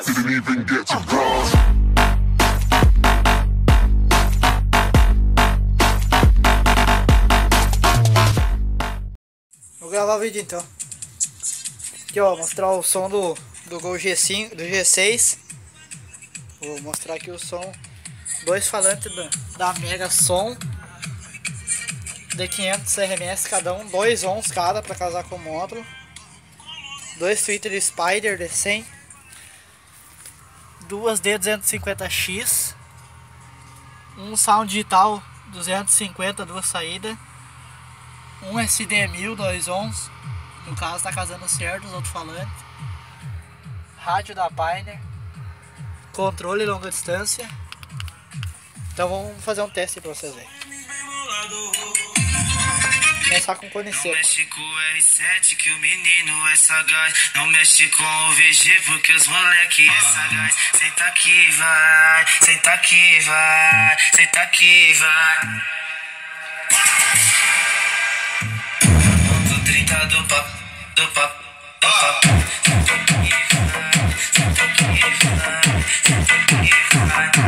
Didn't even get to cross. Vou gravar o vídeo então. Aqui ó, mostrar o som do Gol G5, do G6. Vou mostrar aqui o som. Dois falantes da Mega Som D500 RMS cada um, 2 ohms cada para casar com o módulo. 2 tweeters Spider D100, 2 D250X, um sound digital 250, duas saídas, um SD1000, 2 ohms, no caso tá casando certo os alto-falantes, rádio da Pioneer, controle longa distância. Então vamos fazer um teste pra vocês verem. Começar com o cone seco. Não mexe com o R7 que o menino é sagaz. Não mexe com o VG porque os moleque é sagaz. Senta aqui, vai, senta aqui, vai, senta aqui, vai. Do 30 do papo, do papo, do papo. Senta aqui, vai, senta aqui, vai, senta aqui, vai.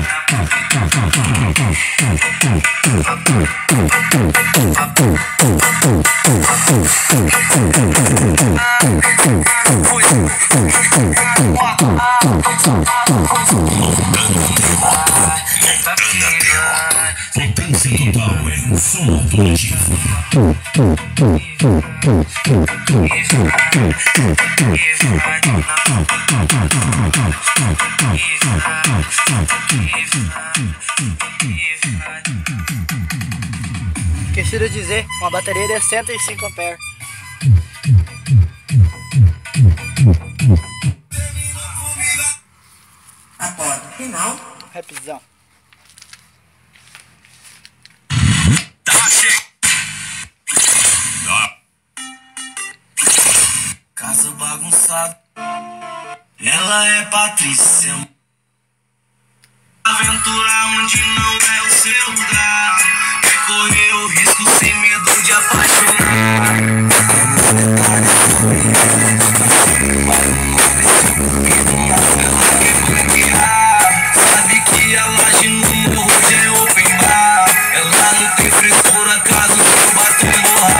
Esqueci de dizer, uma bateria de 105 ampere. Acorda final. Rapzão. Casa bagunçada, ela é Patrícia. Aventura onde não é o seu lugar. Quer correr o risco sem medo de apaixonar. Sabe que a laje no morro já é open bar. Ela não tem frescura caso eu bater no ar.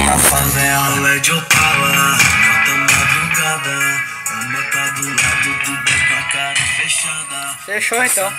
Na favela, ela é de Opala, bota madrugada. Ela tá do lado do banco com a cara fechada. Fechou então.